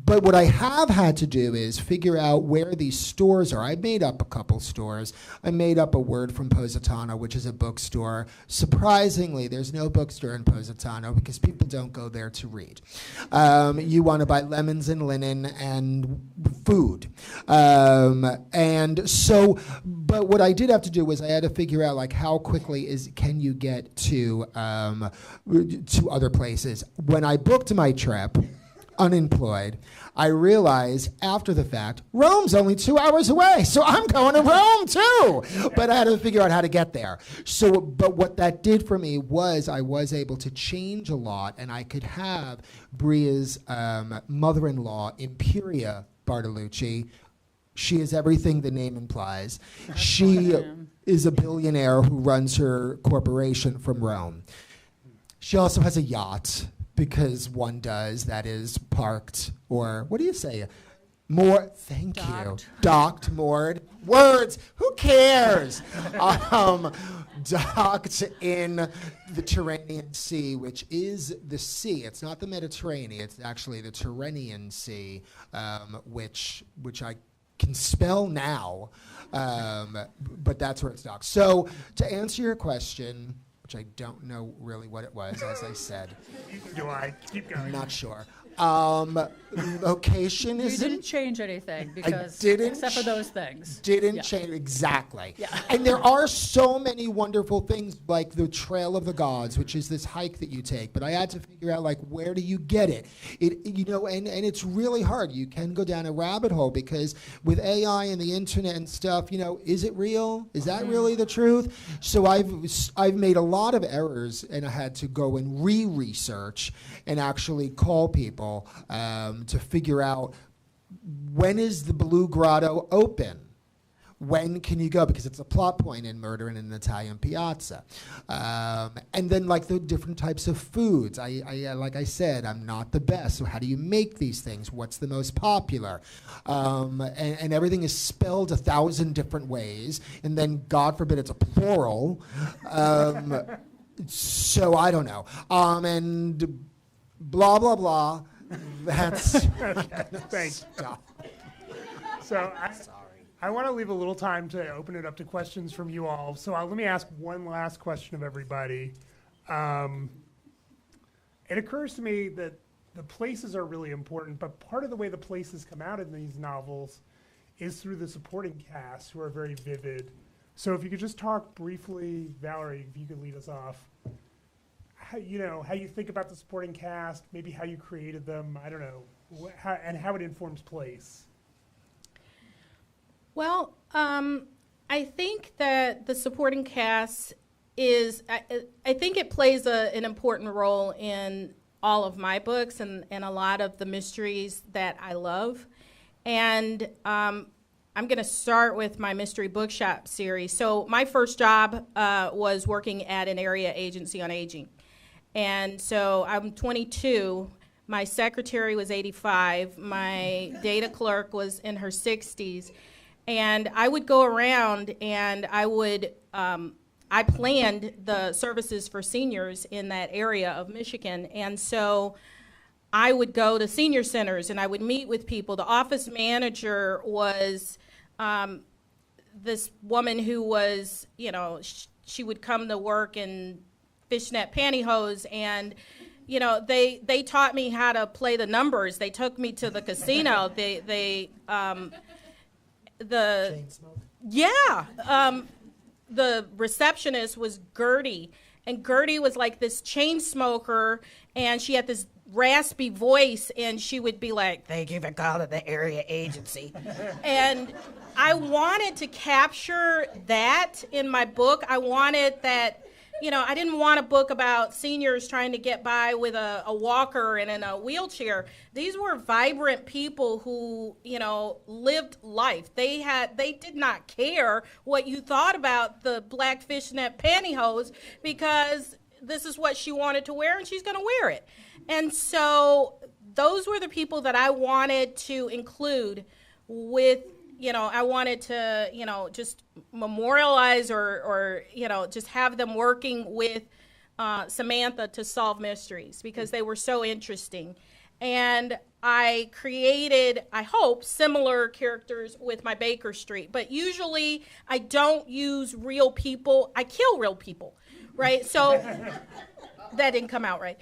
But what I have had to do is figure out where these stores are. I made up a couple stores. I made up a word from Positano, which is a bookstore. Surprisingly, there's no bookstore in Positano because people don't go there to read. You want to buy lemons and linen and food. And so, but what I did have to do was I had to figure out like how quickly can you get to other places. When I booked my trip, unemployed, I realized after the fact, Rome's only 2 hours away, so I'm going to Rome too. But I had to figure out how to get there. So, but what that did for me was I was able to change a lot, and I could have Bria's mother-in-law, Imperia Bartolucci. She is everything the name implies. She is a billionaire who runs her corporation from Rome. She also has a yacht, because one does, that is parked, or what do you say? Thank you. Docked, moored. Words, who cares? Docked in the Tyrrhenian Sea, which is the sea. It's not the Mediterranean, it's actually the Tyrrhenian Sea, which I can spell now, but that's where it's docked. So to answer your question, which I don't know really what it was, as I said. Do I? Keep going. I'm not sure. Location You is didn't change anything because didn't except for those things. didn't Yeah. change exactly. Yeah. And there are so many wonderful things like the Trail of the Gods, which is this hike that you take. But I had to figure out like where do you get it? And it's really hard. You can go down a rabbit hole because with AI and the internet and stuff, is it real? Is that really the truth? So I've made a lot of errors, and I had to go and research and actually call people to figure out when is the Blue Grotto open? When can you go? Because it's a plot point in Murder in an Italian Piazza. And then like the different types of foods. Like I said, I'm not the best. So how do you make these things? What's the most popular? And everything is spelled 1,000 different ways. And then God forbid it's a plural. So I don't know. And blah, blah, blah. That's Thanks. So I want to leave a little time to open it up to questions from you all. So let me ask one last question of everybody. It occurs to me that the places are really important, but part of the way the places come out in these novels is through the supporting cast, who are very vivid. So if you could just talk briefly, Valerie, if you could lead us off. How you think about the supporting cast, maybe how you created them, I don't know, and how it informs place. Well, I think that the supporting cast is, I think it plays an important role in all of my books and a lot of the mysteries that I love. And I'm going to start with my Mystery Bookshop series. So my first job was working at an area agency on aging. And so I'm 22. My secretary was 85. My data clerk was in her 60s. And I would go around and I planned the services for seniors in that area of Michigan. And so I would go to senior centers and I would meet with people. The office manager was this woman who was, she would come to work in fishnet pantyhose, and they taught me how to play the numbers. They took me to the casino. The receptionist was Gertie, and Gertie was like this chain smoker, and she had this raspy voice, and she would be like, "Thank you for calling the area agency." And I wanted to capture that in my book. I wanted that. I didn't want a book about seniors trying to get by with a walker and in a wheelchair. These were vibrant people who, lived life. They did not care what you thought about the black fishnet pantyhose, because this is what she wanted to wear and she's going to wear it. And so those were the people that I wanted to include with, I wanted to, just memorialize or just have them working with Samantha to solve mysteries, because they were so interesting. And I created, I hope, similar characters with my Baker Street. But usually I don't use real people. I kill real people, right? So that didn't come out right.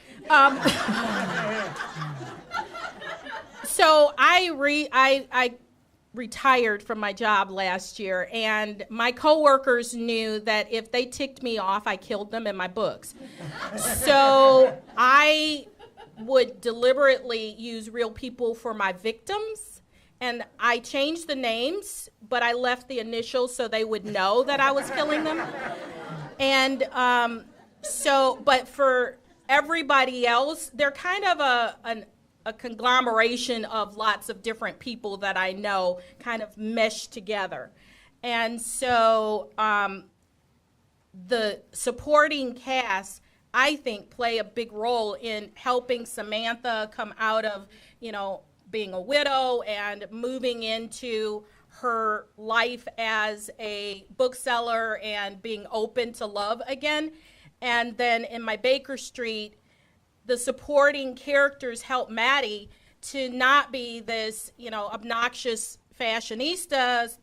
So I retired from my job last year, and my coworkers knew that if they ticked me off, I killed them in my books. So I would deliberately use real people for my victims, and I changed the names, but I left the initials so they would know that I was killing them. And but for everybody else, they're kind of a conglomeration of lots of different people that I know kind of meshed together. And so the supporting cast, I think, play a big role in helping Samantha come out of, you know, being a widow and moving into her life as a bookseller and being open to love again. And then in my Baker Street, the supporting characters help Maddie to not be this, you know, obnoxious fashionista,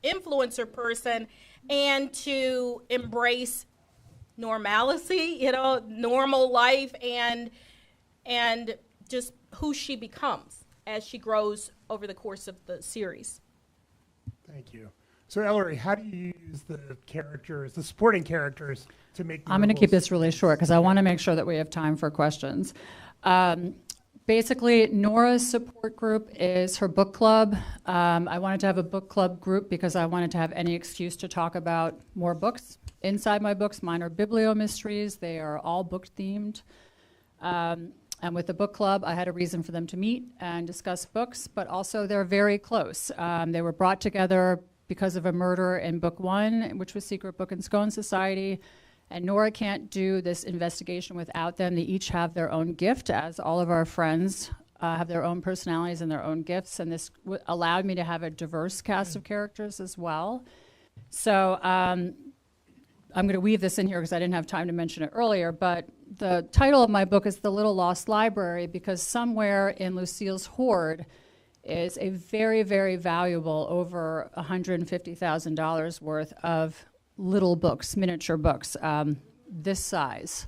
influencer person, and to embrace normalcy, you know, normal life, and just who she becomes as she grows over the course of the series. Thank you. So, Ellery, how do you use the characters, the supporting characters, to make the I'm going to keep rebels- this really short because I want to make sure that we have time for questions. Basically, Nora's support group is her book club. I wanted to have a book club group because I wanted to have any excuse to talk about more books. Inside my books, mine are biblio-mysteries. They are all book-themed. And with the book club, I had a reason for them to meet and discuss books, but also they're very close. They were brought together because of a murder in book one, which was Secret Book and Scone Society. And Nora can't do this investigation without them. They each have their own gift, as all of our friends have their own personalities and their own gifts. And this allowed me to have a diverse cast of characters as well. So I'm going to weave this in here because I didn't have time to mention it earlier. But the title of my book is The Little Lost Library, because somewhere in Lucille's hoard is a very, very valuable, over $150,000 worth of little books, miniature books, this size.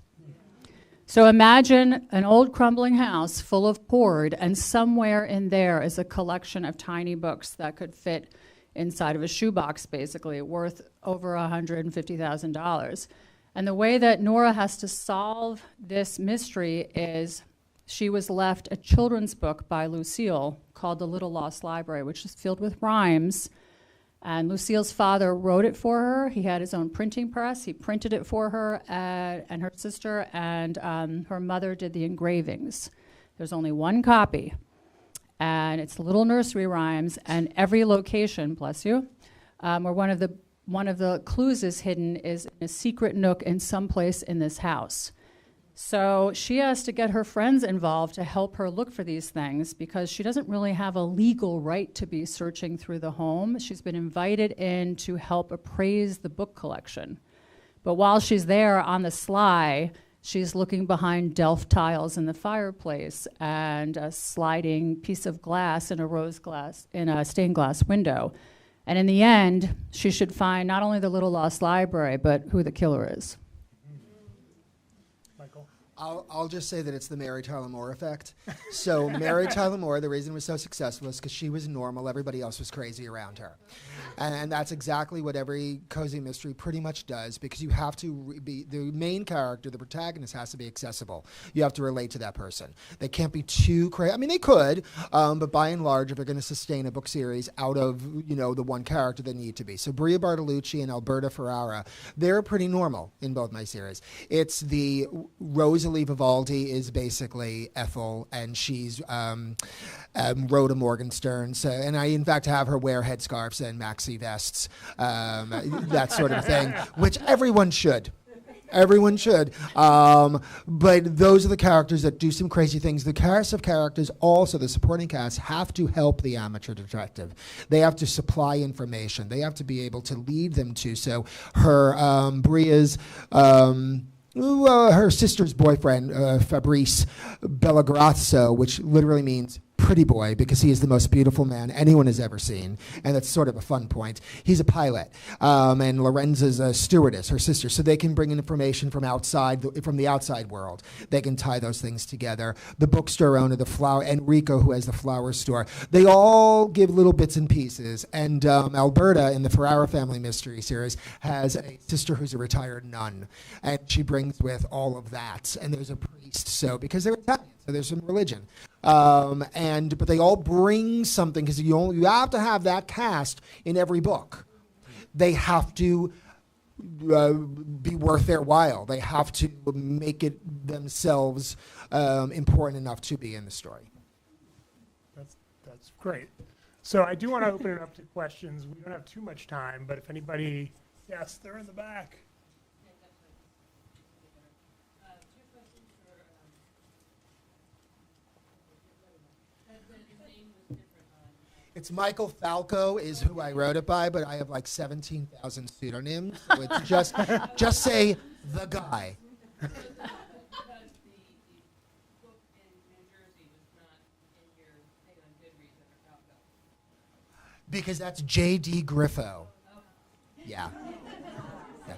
So imagine an old crumbling house full of hoard, and somewhere in there is a collection of tiny books that could fit inside of a shoebox, basically, worth over $150,000. And the way that Nora has to solve this mystery is she was left a children's book by Lucille called The Little Lost Library, which is filled with rhymes. And Lucille's father wrote it for her. He had his own printing press. He printed it for her and her sister, and her mother did the engravings. There's only one copy, and it's little nursery rhymes, and every location, bless you, where one of the clues is hidden is in a secret nook in some place in this house. So she has to get her friends involved to help her look for these things because she doesn't really have a legal right to be searching through the home. She's been invited in to help appraise the book collection. But while she's there on the sly, she's looking behind Delft tiles in the fireplace and a sliding piece of glass in a stained glass window. And in the end, she should find not only the Little Lost Library, but who the killer is. I'll just say that it's the Mary Tyler Moore effect. So Mary Tyler Moore, the reason it was so successful is because she was normal. Everybody else was crazy around her. And that's exactly what every cozy mystery pretty much does, because you have to be, the main character, the protagonist, has to be accessible. You have to relate to that person. They can't be too crazy. I mean, they could, but by and large, if they're going to sustain a book series out of, you know, the one character, they need to be. So Bria Bartolucci and Alberta Ferrara, they're pretty normal in both my series. It's the Rosalie Vivaldi is basically Ethel, and she's Rhoda Morgenstern. So, and I, in fact, have her wear headscarves and maxi vests, that sort of thing, which everyone should. Everyone should. But those are the characters that do some crazy things. The cast of characters, also the supporting cast, have to help the amateur detective. They have to supply information. They have to be able to lead them to. So her, Bria's, her sister's boyfriend, Fabrice Bellagrazzo, which literally means pretty boy, because he is the most beautiful man anyone has ever seen, and that's sort of a fun point. He's a pilot, and Lorenza's a stewardess, her sister, so they can bring in information from outside, from the outside world. They can tie those things together. The bookstore owner, the flower, Enrico, who has the flower store, they all give little bits and pieces. And Alberta, in the Ferrara Family Mystery Series, has a sister who's a retired nun, and she brings with all of that. And there's a priest, so because they're Italian, so there's some religion. But they all bring something, because you have to have that cast in every book. They have to be worth their while. They have to make it themselves important enough to be in the story. Great. So I do want to open it up to questions. We don't have too much time, but if anybody, yes, they're in the back. It's Michael Falco is who I wrote it by, but I have like 17,000 pseudonyms. So it's just say the guy. Because that's J.D. Griffo. Yeah. Yeah.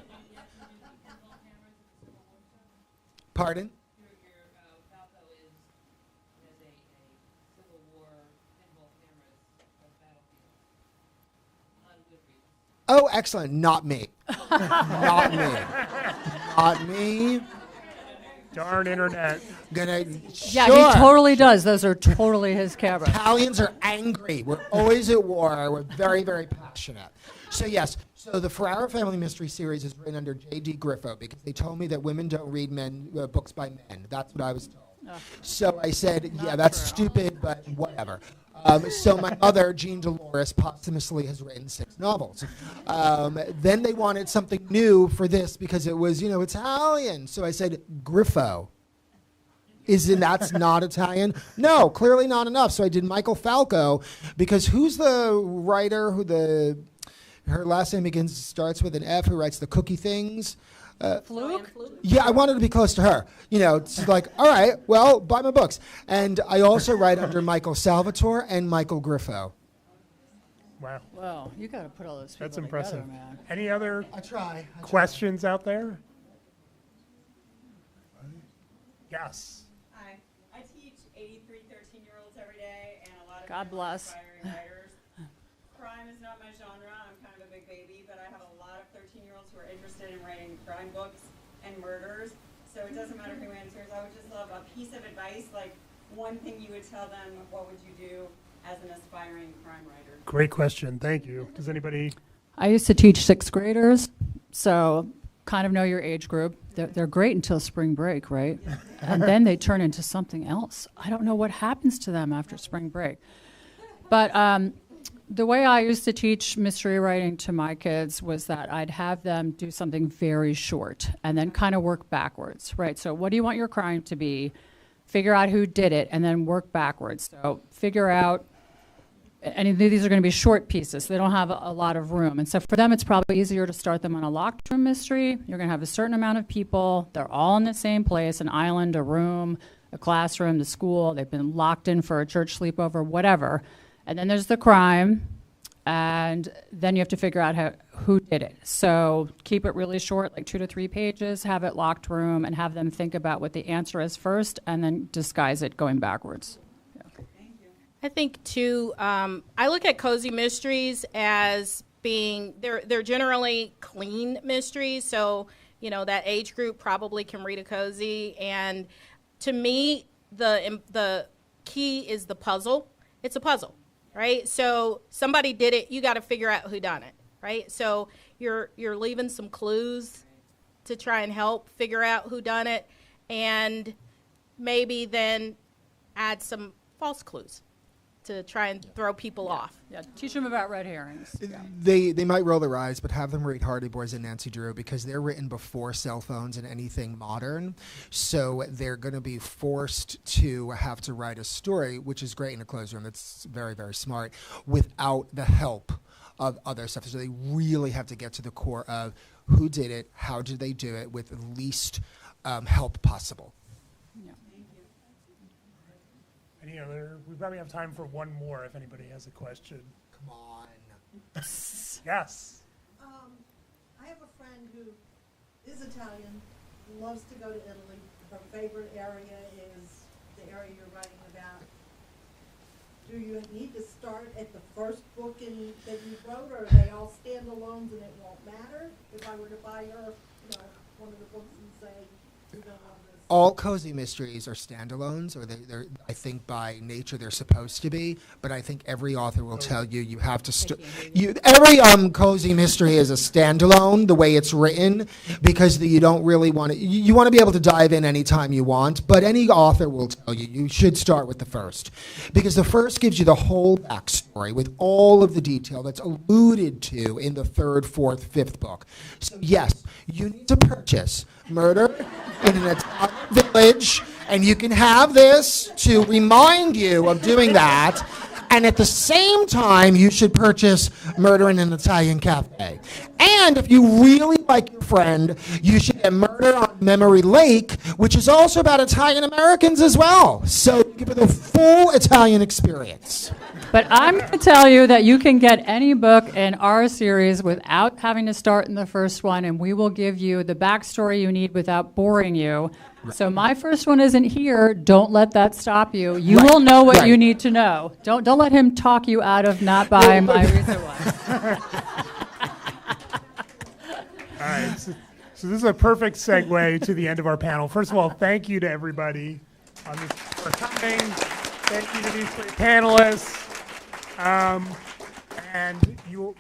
Pardon? Oh, excellent. Not me. Not me. Not me. Darn internet. Gonna. Yeah, sure. he totally does. Those are totally his cameras. Italians are angry. We're always at war. We're very, very passionate. So yes, so the Ferrara Family Mystery Series is written under J.D. Griffo because they told me that women don't read books by men. That's what I was told. So I said, yeah, that's stupid, but whatever. So my mother, Jean Dolores, posthumously has written 6 novels. Then they wanted something new for this because it was, Italian. So I said, Griffo. That's not Italian? No, clearly not enough. So I did Michael Falco because who's the writer her last name starts with an F, who writes the cookie things? Fluke? Yeah, I wanted to be close to her. It's like, all right, well, buy my books. And I also write under Michael Salvatore and Michael Griffo. Wow. Well, you got to put all those people That's impressive. together, man. Any other I try. questions out there? Yes. Hi. I teach 83 13-year-olds every day, and a lot of God them are bless. aspiring writers. Crime is not my genre. I'm kind of a big baby, but I have a lot of 13-year-olds who are interested in writing crime books and murders. So it doesn't matter who answers. I would just love a piece of advice, like one thing you would tell them. What would you do as an aspiring crime writer? Great question. Thank you. Does anybody? I used to teach 6th graders, so kind of know your age group. They're great until spring break, right? And then they turn into something else. I don't know what happens to them after spring break. But the way I used to teach mystery writing to my kids was that I'd have them do something very short and then kind of work backwards, right? So what do you want your crime to be? Figure out who did it and then work backwards. So figure out, and these are going to be short pieces, so they don't have a lot of room. And so for them, it's probably easier to start them on a locked room mystery. You're going to have a certain amount of people. They're all in the same place, an island, a room, a classroom, the school. They've been locked in for a church sleepover, whatever. And then there's the crime, and then you have to figure out who did it. So keep it really short, like 2 to 3 pages, have it locked room, and have them think about what the answer is first, and then disguise it going backwards. I think too, I look at cozy mysteries as being, they're generally clean mysteries. So, that age group probably can read a cozy. And to me, the key is the puzzle. It's a puzzle, right? So somebody did it, you got to figure out who done it, right? So you're leaving some clues to try and help figure out who done it, and maybe then add some false clues to try and throw people off. Yeah, teach them about red herrings. Yeah. They might roll their eyes, but have them read Hardy Boys and Nancy Drew because they're written before cell phones and anything modern. So they're going to be forced to have to write a story, which is great in a closed room. That's very, very smart, without the help of other stuff. So they really have to get to the core of who did it, how did they do it, with the least help possible. Any other? We probably have time for one more if anybody has a question. Come on. Yes. I have a friend who is Italian, loves to go to Italy. Her favorite area is the area you're writing about. Do you need to start at the first book that you wrote, or are they all standalones and it won't matter? If I were to buy her, one of the books and say, you're going to love this. all cozy mysteries are standalones, or they're, I think by nature they're supposed to be. But I think every author will tell you you have to. Every cozy mystery is a standalone, the way it's written, because you don't really want to. You want to be able to dive in anytime you want. But any author will tell you you should start with the first, because the first gives you the whole backstory with all of the detail that's alluded to in the third, fourth, fifth book. So yes, you need to purchase Murder in an Italian Village, and you can have this to remind you of doing that. And at the same time, you should purchase Murder in an Italian Cafe. And if you really like your friend, you should get Murder on Memory Lake, which is also about Italian Americans as well. So give it the full Italian experience. But I'm going to tell you that you can get any book in our series without having to start in the first one, and we will give you the backstory you need without boring you. So my first one isn't here. Don't let that stop you. You will know what you need to know. Don't let him talk you out of not buying my recent one. All right. So this is a perfect segue to the end of our panel. First of all, thank you to everybody on this for coming. Thank you to these three panelists. And you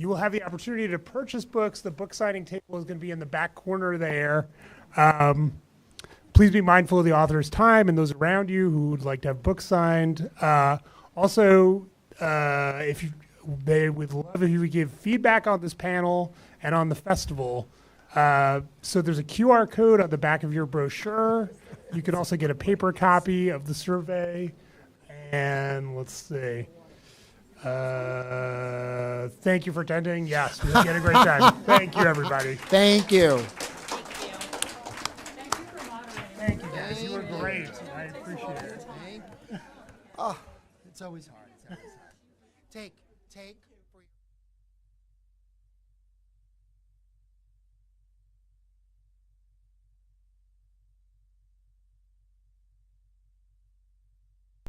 will have the opportunity to purchase books. The book signing table is going to be in the back corner there. Please be mindful of the author's time and those around you who would like to have books signed. Also, they would love if you would give feedback on this panel and on the festival. So there's a QR code on the back of your brochure. You can also get a paper copy of the survey. And let's see. Thank you for attending. Yes, we had a great time. Thank you, everybody. Thank you. Thank you, guys. You were great. I appreciate it. Oh, it's always hard. Take.